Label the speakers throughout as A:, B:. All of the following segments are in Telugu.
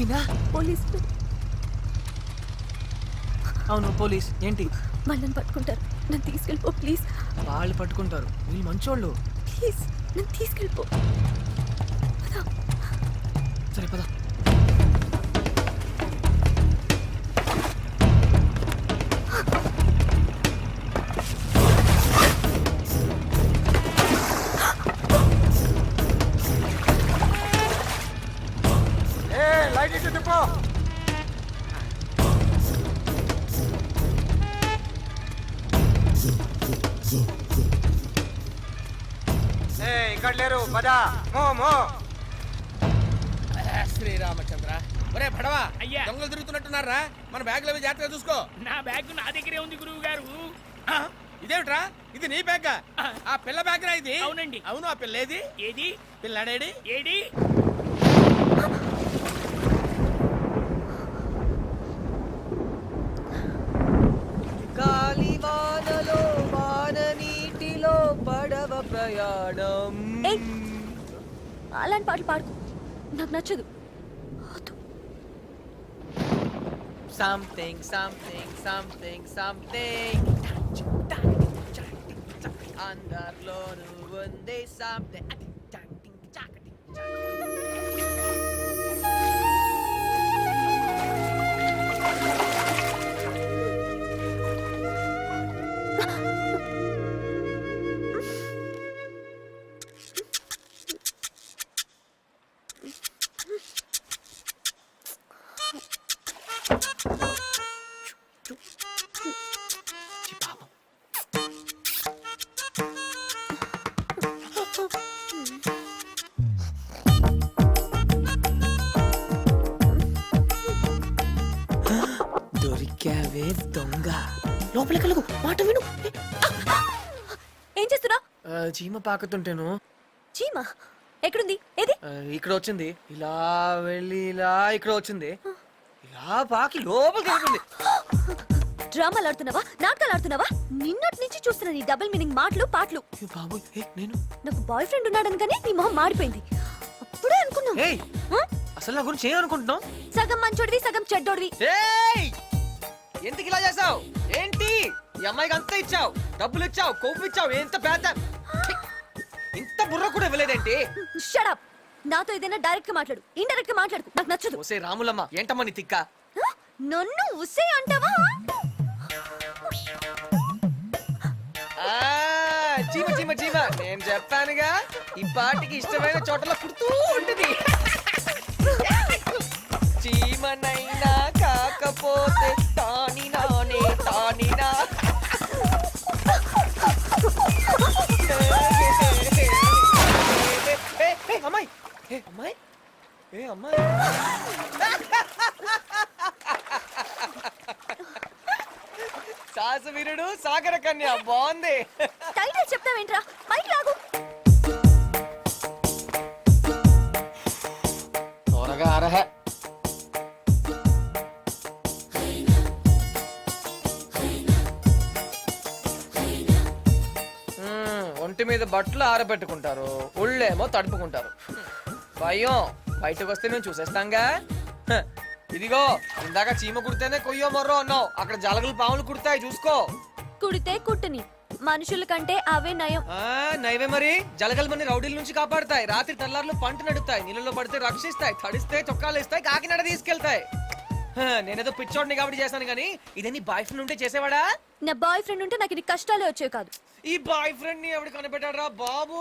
A: పోయినా?
B: పోలీస్.
A: అవును పోలీస్. ఏంటి?
B: వాళ్ళని పట్టుకుంటారు, నన్ను తీసుకెళ్ళిపో ప్లీజ్.
A: వాళ్ళు పట్టుకుంటారు, వీళ్ళు మంచోళ్ళు.
B: ప్లీజ్ నన్ను తీసుకెళ్ళిపో.
A: సరే పద.
C: లైట్ ఇటు తిప్పో. ఇక్కడ లేరు పదా. మో
D: శ్రీరామచంద్ర, ఒరే పడవా,
E: అయ్యా
D: దొంగలు తిరుగుతున్నట్టున్నారా? మన బ్యాగ్ లో జాగ్రత్తగా చూసుకో.
E: నా బ్యాగ్ నా దగ్గరే ఉంది గురువు గారు.
D: ఇదేమిట్రా, ఇది నీ బ్యాగ్? ఆ పిల్ల బ్యాగ్ రా ఇది.
E: అవునండి.
D: అవును, ఆ పిల్ల ఏది?
E: ఏది?
D: పిల్లాడేడి?
E: ఏడి?
A: గాలివానలో వాన నీటిలో పడవ ప్రయాణం.
B: అలాంటి పాటలు పాడుకో, నాకు నచ్చదు.
A: సంథింగ్ సంథింగ్ సంథింగ్ సంథింగ్ అందరిలోనూ ఉంది సంథింగ్. దొరికావే దొంగ. లోపలికి వెళ్ళకు, మాట విను.
B: ఏం చేస్తున్నా?
A: చీమ పాకుతుంటేను.
B: చీమ ఎక్కడుంది? ఏది?
A: ఇక్కడ వచ్చింది, ఇలా వెళ్ళి ఇలా ఇక్కడ వచ్చింది, ఇలా పాకి లోపలికి వెళ్ళింది.
B: డ్రామాలు ఆడుతున్నావా, నాటకాలు ఆడుతున్నావా? నిన్నటి నుంచి చూస్తున్నా నీ డబుల్ మీనింగ్ మాటలు పాటలు.
A: బాబోయ్, నేను
B: నాకు బాయ్ ఫ్రెండ్ ఉన్నాడని కానీ నీ మొహం మాడిపోయింది. అప్పుడే అనుకున్నా.
A: అసలు నా గురించి ఏమనుకుంటున్నావు?
B: సగం మంచోడివి సగం చెడ్డోడివి.
A: ఎందుకు ఇలా చేసావు? ఏంటి ఈ అమ్మాయికి అంతా ఇచ్చావు, డబ్బులు ఇచ్చావు, కొవ్వు ఇచ్చావు, ఎంత పేద, ఇంత బుర్ర కూడా ఇవ్వలేదేంటి?
B: Shut up. నాతో ఏదైనా డైరెక్ట్ గా మాట్లాడు, ఇండైరెక్ట్ గా మాట్లాడు, నాకు నచ్చదు.
A: ఓసే రాములమ్మ, ఏంటమ్మా నీ తిక్క?
B: నన్ను ఉసే అంటావా?
A: చీమ చీమ చీమ, నేను చెప్పానుగా ఈ పాటికి ఇష్టమైన చోటలో పుడుతూ ఉంటుంది. చీమనైనా కాకపోతే తాని నానే తానినా. అమ్మాయి అమ్మాయి అమ్మాయి సాహసవీరుడు సాగర కన్య బాగుంది.
B: టైటిల్ చెప్తావేంట్రా? పైకి లాగు.
A: త్వరగా అర్హ. ఒంటి మీద బట్టలు ఆరబెట్టుకుంటారు, ఒళ్ళేమో తడుపుకుంటారు. భయం బయటకు వస్తే మేము చూసేస్తాంగా. ఇదిగో ఇందాక చీమ కుడితేనే కొయ్యో మొర్రో అన్నావు, అక్కడ జలగలు పాములు కుడతాయి చూసుకో.
B: కుడితే కుట్టని, మనుషుల కంటే అవే నయం.
A: నయమే మరి. జలగలు మన రౌడీల నుంచి కాపాడతాయి, రాత్రి తెల్లారులు పంట నడుతాయి, నీళ్ళలో పడితే రక్షిస్తాయి, తడిస్తే చొక్కాలు ఇస్తాయి, కాకినాడ తీసుకెళ్తాయి. నేనేదో పిచ్చోడిని కాబట్టి చేశాను కానీ ఇదే నీ బాయ్ ఫ్రెండ్ ఉంటే చేసేవాడా?
B: నా బాయ్ ఫ్రెండ్ ఉంటే నాకు ఇది కష్టాలే వచ్చేవి కాదు.
A: ఈ బాయ్ ఫ్రెండ్ ని ఎవడు కనిపెట్టాడరా బాబు?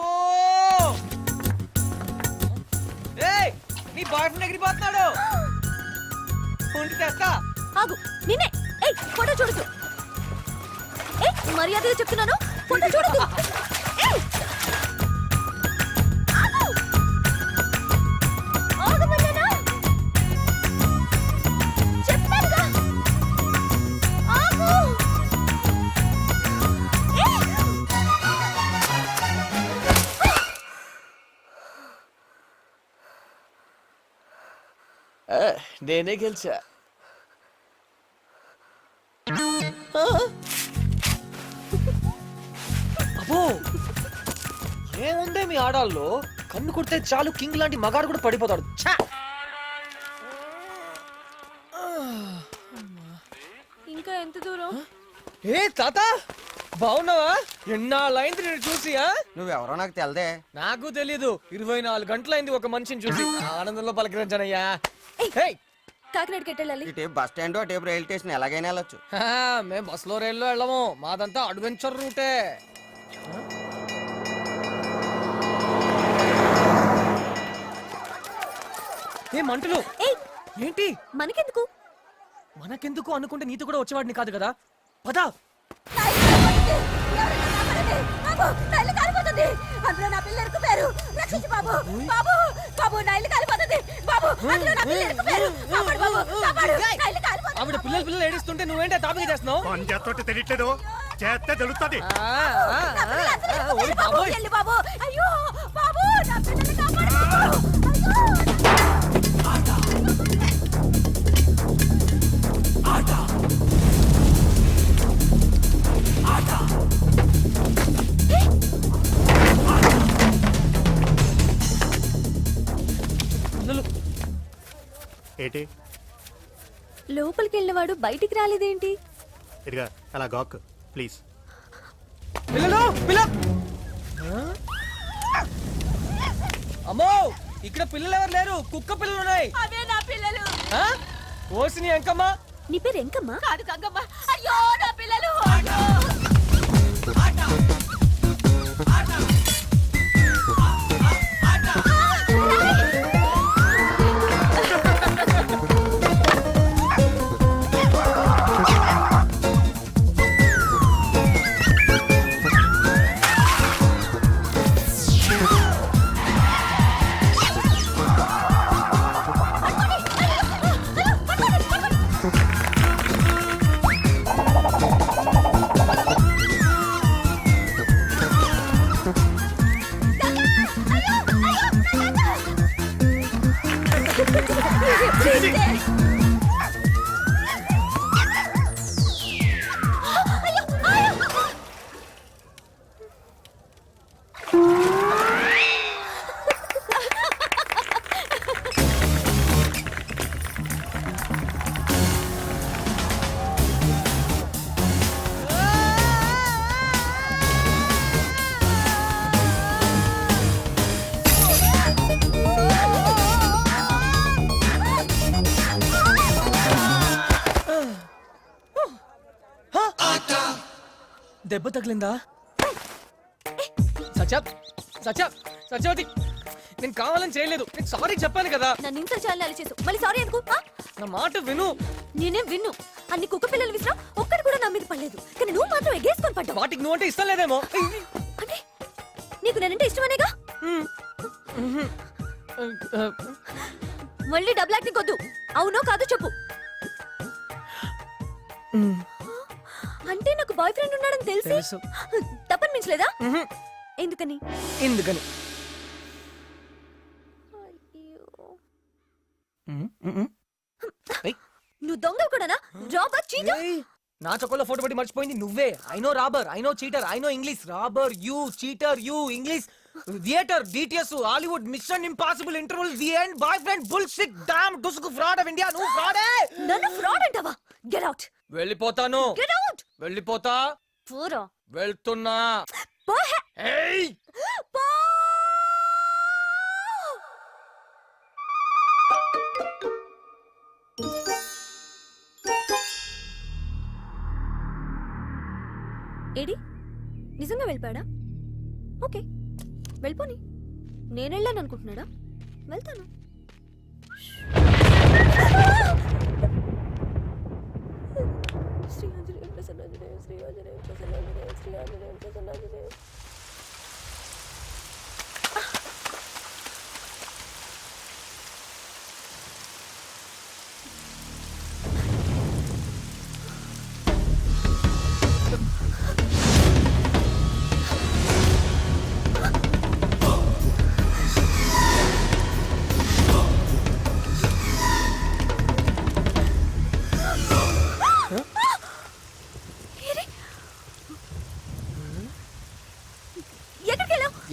A: ఏయ్, నీ బాయ్ ఫ్రెండ్ ఎగిరిపోతున్నాడు. ఉండి తెస్తా.
B: ఆగు, నిన్నే. ఏయ్, ఫోటో చూడదు. ఏయ్, మర్యాదగా చెప్తున్నాను, ఫోటో చూడదు. ఏయ్, ఆగు. ఆగమన్నానా? చెప్పానుగా. ఆగు.
A: నేనే గెలిచా. అబ్బో, ఏముందే మీ ఆడాల్లో? కన్ను కొడితే చాలు కింగ్ లాంటి మగాడు కూడా పడిపోతాడు.
B: ఇంకా ఎంత దూరం?
A: ఏ తాత బాగున్నావా? ఎన్నాళ్ళైంది నేను చూసి.
C: నువ్వెవరో నాకు తెలదే.
A: నాకు తెలీదు. 24 గంటలైంది ఒక మనిషిని చూసి. ఆనందంలో పలకరించానయ్యా. ఏయ్,
B: కాకినాడకి ఎట్టెళ్ళాలి?
C: ఈ tape bus stand tape rail station ఎలాగైనా వెళ్ళొచ్చు.
A: మేం బస్సులో రైల్లో వెళ్ళము. మాదంతా అడ్వెంచర్ రూటే. ఏ మంటలు?
B: ఏయ్,
A: ఏంటి
B: మనకెందుకు?
A: మనకెందుకు అనుకుంటే నీతో కూడా వచ్చేవాడిని కాదు కదా. పదా.
B: నైలు కాలిపోతుంది. అందులో నా పిల్ల ఇరుక్కుపోయారు. రక్షించు బాబు. బాబు బాబు నైలు కాలిపోతుంది. బాబు అందులో నా పిల్ల ఇరుక్కుపోయారు. కాపాడు బాబు, కాపాడు. నైలు కాలిపోతుంది.
A: ఆవిడ పిల్లలు ఏడుస్తుంటే నువ్వేంటే తాపిక చేస్తున్నావు?
F: పని చేస్తుంటే తెలియట్లేదు, చేస్తే తెలుస్తుంది.
B: నా పిల్లలు అందరూ ఇరుక్కుపోయారు బాబు. వెళ్ళు బాబు. అయ్యో బాబు, నా పిల్లల్ని కాపాడు బాబు. అయ్యో.
F: ఏంటి
B: లోపలికి వెళ్ళినవాడు బయటికి రాలేదేంటి?
F: ఇదిగా అలా గాక్ ప్లీజ్.
A: పిల్లలు అమ్మో, ఇక్కడ పిల్లలు ఎవరు లేరు. కుక్క పిల్లలు ఉన్నాయి.
B: అవే నా పిల్లలు.
A: ఓసిని ఎంకమ్మ.
B: నీ పేరు ఎంకమ్మ? కాదు గంగమ్మ. అయ్యో నా పిల్లలు.
A: దెబ్బ తగిలిందా? సత్యవతి, నేను కావాలని చేయలేదు. నేను సారీ చెప్పాను కదా.
B: నన్ను ఇంత చాలా చేసు. మళ్ళీ సారీ ఎందుకు?
A: నా మాట విను.
B: నేనేం విన్ను. అన్ని కుక్క పిల్లలు విసిరా, ఒక్కడు కూడా నా మీద పడలేదు. కానీ నువ్వు మాత్రం ఎగేసుకొని పడ్డావు.
A: వాటికి నువ్వంటే ఇష్టం లేదేమో.
B: అంటే నీకు నేనంటే ఇష్టమనేగా? మళ్ళీ డబుల్ యాక్టింగ్ వద్దు. అవునో కాదో చెప్పు. అంటే నాకు బాయ్ ఫ్రెండ్ ఉన్నాడని
A: తెలుసు.
B: తెలిసి తప్పని మించలేదా? ఎందుకని?
A: ఎందుకని?
B: నువ్వు దొంగ కూడానా? Robber, cheater.
A: నా చొక్కలో ఫోటో పెట్టి మర్చిపోయింది నువ్వే. I no robber, I no cheater, I no English. Robber you, cheater you, English theatre, DTS, Hollywood, Mission Impossible, interval, the end, boy friend, bullshit, damn, డుసుకు, ఫ్రాడ్ ఆఫ్ ఇండియా. నువ్వు ఫ్రాడే.
B: నన్ను ఫ్రాడ్ అంటావా? Get out.
A: వెళ్ళిపోతాను.
B: Get out.
A: వెళ్ళిపోతా.
B: పోరా.
A: వెళ్తున్నా.
B: పో.
A: ఏయ్,
B: పో. ఏడి నిజంగా వెళ్ళిపోయాడా? ఓకే, వెళ్ళిపోని. నేను వెళ్ళాను అనుకుంటున్నాడా? వెళ్తాను. శ్రీ ఆంజనేయ ప్రసన్నాంజనేయ, శ్రీ ఆంజనేయ ప్రసన్నాంజనేయ, శ్రీ ఆంజనేయ ప్రసన్నాంజనేయ.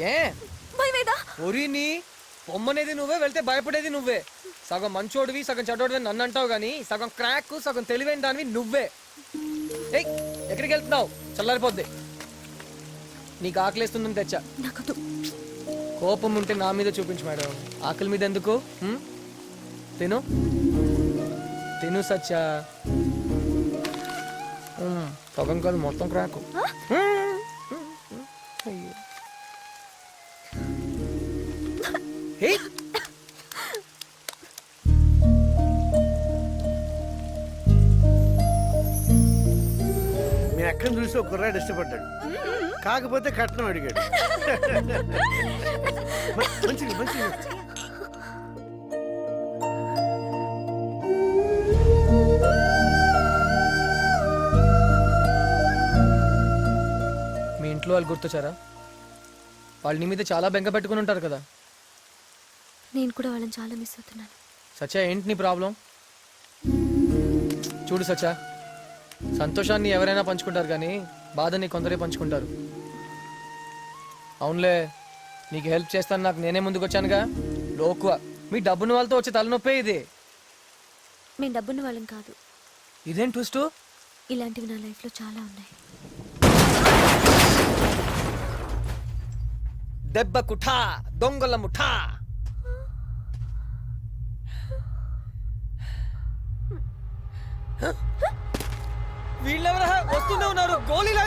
A: ఏ ఒరిని పొమ్మనేది నువ్వే, వెళ్తే భయపడేది నువ్వే. సగం మంచోడివి, సగం చెడ్డోడివి నన్ను అంటావు గానీ సగం క్రాక్, సగం తెలివైన దానివి నువ్వే. ఏయ్ ఎక్కడికి వెళ్తున్నావు? చల్లారిపోద్ది. నీకు ఆకలిస్తుందని తెచ్చా.
B: నాకొద్దు.
A: కోపం ఉంటే నా మీద చూపించు మేడం, ఆకలి మీద ఎందుకు? తిను తిను సచ్చా. సగం కాదు మొత్తం క్రాకు. అయ్యో. ఏయ్
G: మీ అక్కను చూసి ఒక కుర్రాడు ఇష్టపడ్డాడు, కాకపోతే కట్నం అడిగాడు. మంచిది మంచిది.
A: మీ ఇంట్లో వాళ్ళు గుర్తొచ్చారా? వాళ్ళు నీ మీద చాలా బెంగ పెట్టుకుని ఉంటారు కదా.
B: నేను కూడా వాళ్ళని చాలా మిస్ అవుతున్నాను.
A: సచ్చా ఏంటి నీ ప్రాబ్లం? చూడు సచ్చా, సంతోషాన్ని ఎవరైనా పంచుకుంటారు కానీ బాధని కొందరే పంచుకుంటారు. అవునులే, నీకు హెల్ప్ చేస్తాను నాకు నేనే ముందుకు వచ్చానుగా. లోకువ మీ డబ్బున్న వాళ్ళతో వచ్చే తలనొప్పే ఇది.
B: మేము డబ్బున్న వాళ్ళం కాదు.
A: ఇదేం ట్విస్ట్?
B: ఇలాంటివి నా లైఫ్లో చాలా ఉన్నాయి.
A: దెబ్బ కుఠా దొంగల ముఠా. వీళ్ళెవరా వస్తూనే ఉన్నారు? గోళీలు